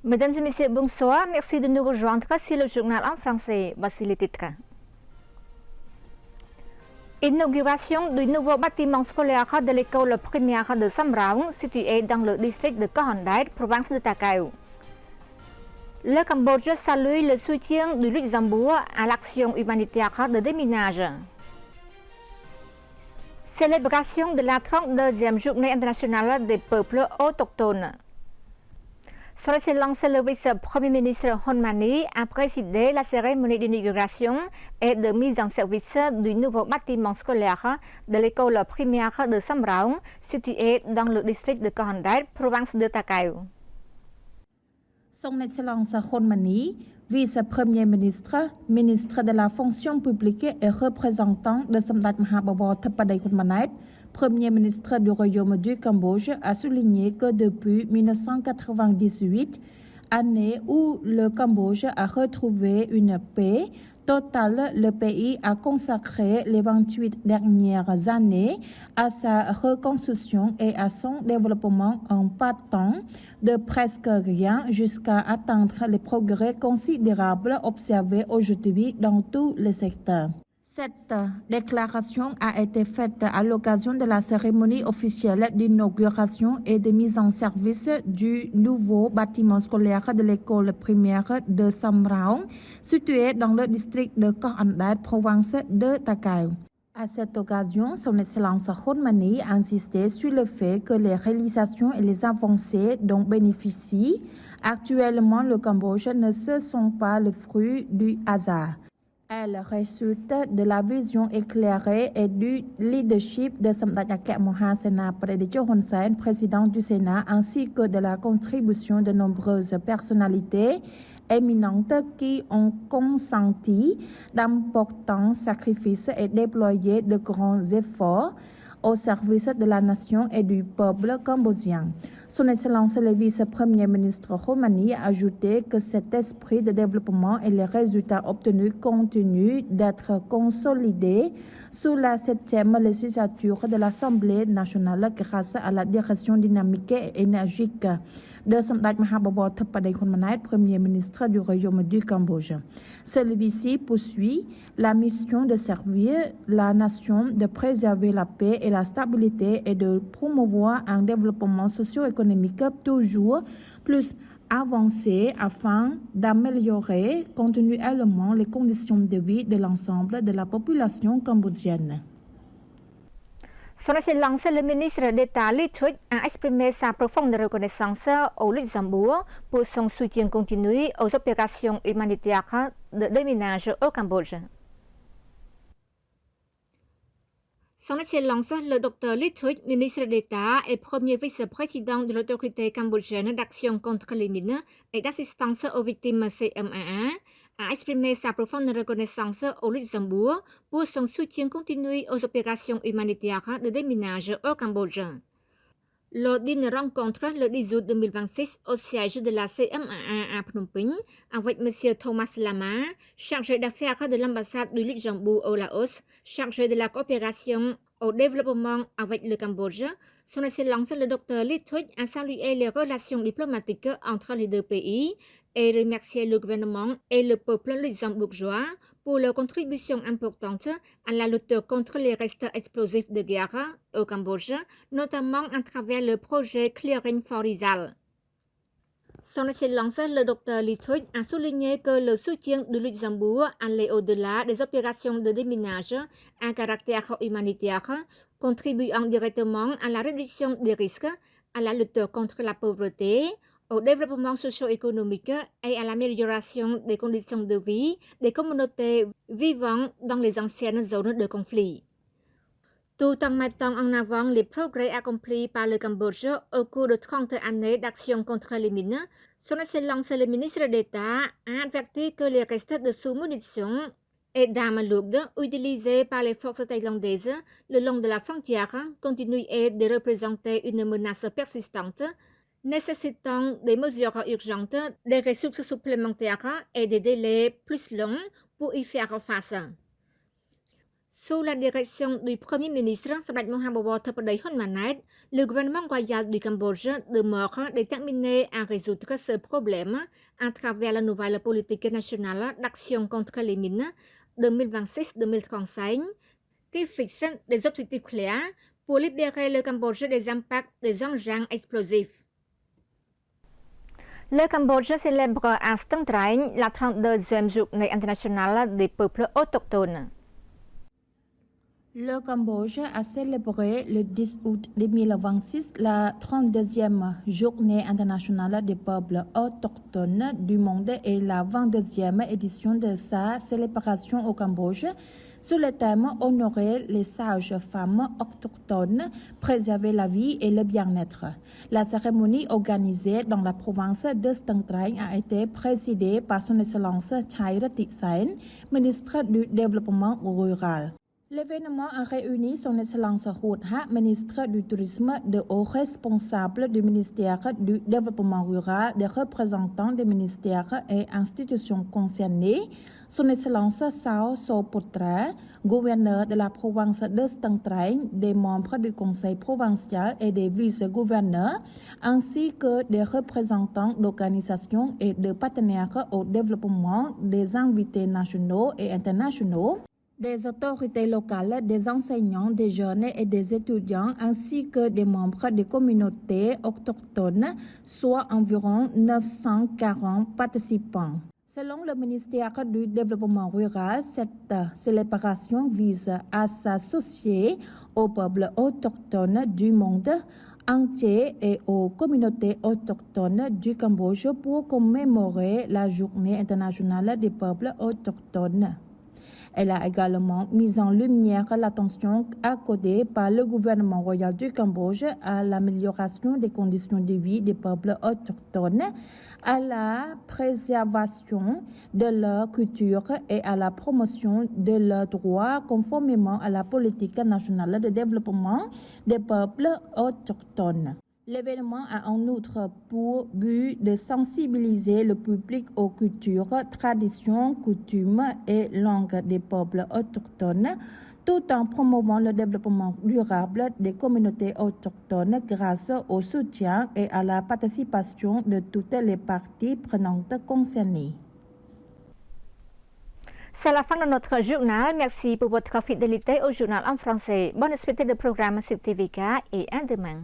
Mesdames et messieurs, bonsoir. Merci de nous rejoindre sur le journal en français. Voici les titres. Inauguration du nouveau bâtiment scolaire de l'école primaire de Samraung, situé dans le district de Kohondait, province de Takao. Le Cambodge salue le soutien du Luxembourg à l'action humanitaire de déminage. Célébration de la 32e journée internationale des peuples autochtones. Son Excellence le vice-premier ministre Hun Mani a présidé la cérémonie d'inauguration et de mise en service du nouveau bâtiment scolaire de l'école primaire de Samraung, situé dans le district de Kohondait, province de Takao. Son Excellence Hun Mani, vice-premier ministre, ministre de la fonction publique et représentant de Samdech Mahabawar Thapadei Hun Manet, Premier ministre du Royaume du Cambodge, a souligné que depuis 1998, année où le Cambodge a retrouvé une paix totale, le pays a consacré les 28 dernières années à sa reconstruction et à son développement en partant de presque rien jusqu'à atteindre les progrès considérables observés aujourd'hui dans tous les secteurs. Cette déclaration a été faite à l'occasion de la cérémonie officielle d'inauguration et de mise en service du nouveau bâtiment scolaire de l'école primaire de Samraung, situé dans le district de Kohondait, province de Takao. À cette occasion, Son Excellence Hun Mani a insisté sur le fait que les réalisations et les avancées dont bénéficie actuellement le Cambodge ne sont pas le fruit du hasard. Elle résulte de la vision éclairée et du leadership de Samdech Akek Mohasena Pradejo Hun Sen, président du Sénat, ainsi que de la contribution de nombreuses personnalités éminentes qui ont consenti d'importants sacrifices et déployé de grands efforts au service de la nation et du peuple cambodgien. Son Excellence le vice-premier ministre Hun Mani a ajouté que cet esprit de développement et les résultats obtenus continuent d'être consolidés sous la 7e législature de l'Assemblée nationale grâce à la direction dynamique et énergique de Samdech Mahabawar Thapadei Hun Manet, Premier ministre du Royaume du Cambodge. Celui-ci poursuit la mission de servir la nation, de préserver la paix et la stabilité et de promouvoir un développement socio-économique toujours plus avancé afin d'améliorer continuellement les conditions de vie de l'ensemble de la population cambodgienne. Son Excellence le ministre d'État Lý Thuy a exprimé sa profonde reconnaissance au Luxembourg pour son soutien continu aux opérations humanitaires de déminage au Cambodge. Son Excellence le Dr Lý Thuy, ministre d'État et premier vice-président de l'autorité cambodgienne d'action contre les mines et d'assistance aux victimes CMAA, a exprimé sa profonde reconnaissance au Luxembourg pour son soutien continu aux opérations humanitaires de déminage au Cambodge. Lors d'une rencontre le 10 août 2026 au siège de la CMAA à Phnom Penh avec M. Thomas Lama, chargé d'affaires de l'ambassade du Luxembourg au Laos, chargé de la coopération au développement avec le Cambodge, Son Excellence le Dr Lý Thuy a salué les relations diplomatiques entre les deux pays et remercié le gouvernement et le peuple luxembourgeois pour leur contribution importante à la lutte contre les restes explosifs de guerre au Cambodge, notamment à travers le projet Clearing for Rizal. Son Excellence le Dr Lý Thuy a souligné que le soutien du Luxembourg allait au-delà des opérations de déminage à caractère humanitaire, contribuant directement à la réduction des risques, à la lutte contre la pauvreté, au développement socio-économique et à l'amélioration des conditions de vie des communautés vivant dans les anciennes zones de conflit. Tout en mettant en avant les progrès accomplis par le Cambodge au cours de 30 années d'action contre les mines, Son Excellence le ministre d'État a averti que les restes de sous-munitions et d'armes lourdes utilisées par les forces thaïlandaises le long de la frontière continuaient de représenter une menace persistante, nécessitant des mesures urgentes, des ressources supplémentaires et des délais plus longs pour y faire face. Sous la direction du Premier ministre Sabrat Mohammed Thappadei Honmanet, le gouvernement royal du Cambodge demeure déterminé à résoudre ce problème à travers la nouvelle politique nationale d'action contre les mines 2026-2035 qui fixe des objectifs clairs pour libérer le Cambodge des impacts des engins explosifs. Le Cambodge célèbre à Stung Treng la 32e journée internationale des peuples autochtones. Le Cambodge a célébré le 10 août 2026 la 32e journée internationale des peuples autochtones du monde et la 22e édition de sa célébration au Cambodge sous le thème Honorer les sages femmes autochtones, préserver la vie et le bien-être. La cérémonie organisée dans la province de Stung Treng a été présidée par son Excellence Chai Rattiksain, ministre du Développement rural. L'événement a réuni son Excellence Houtha, ministre du Tourisme, de hauts responsables du ministère du Développement rural, des représentants des ministères et institutions concernées, son Excellence Sao Soputra, gouverneur de la province de Stung Treng, des membres du conseil provincial et des vice-gouverneurs, ainsi que des représentants d'organisations et de partenaires au développement, des invités nationaux et internationaux, des autorités locales, des enseignants, des jeunes et des étudiants, ainsi que des membres des communautés autochtones, soit environ 940 participants. Selon le ministère du Développement rural, cette célébration vise à s'associer aux peuples autochtones du monde entier et aux communautés autochtones du Cambodge pour commémorer la Journée internationale des peuples autochtones. Elle a également mis en lumière l'attention accordée par le gouvernement royal du Cambodge à l'amélioration des conditions de vie des peuples autochtones, à la préservation de leur culture et à la promotion de leurs droits conformément à la politique nationale de développement des peuples autochtones. L'événement a en outre pour but de sensibiliser le public aux cultures, traditions, coutumes et langues des peuples autochtones, tout en promouvant le développement durable des communautés autochtones grâce au soutien et à la participation de toutes les parties prenantes concernées. C'est la fin de notre journal. Merci pour votre fidélité au journal en français. Bonne suite de programme sur TVK et à demain.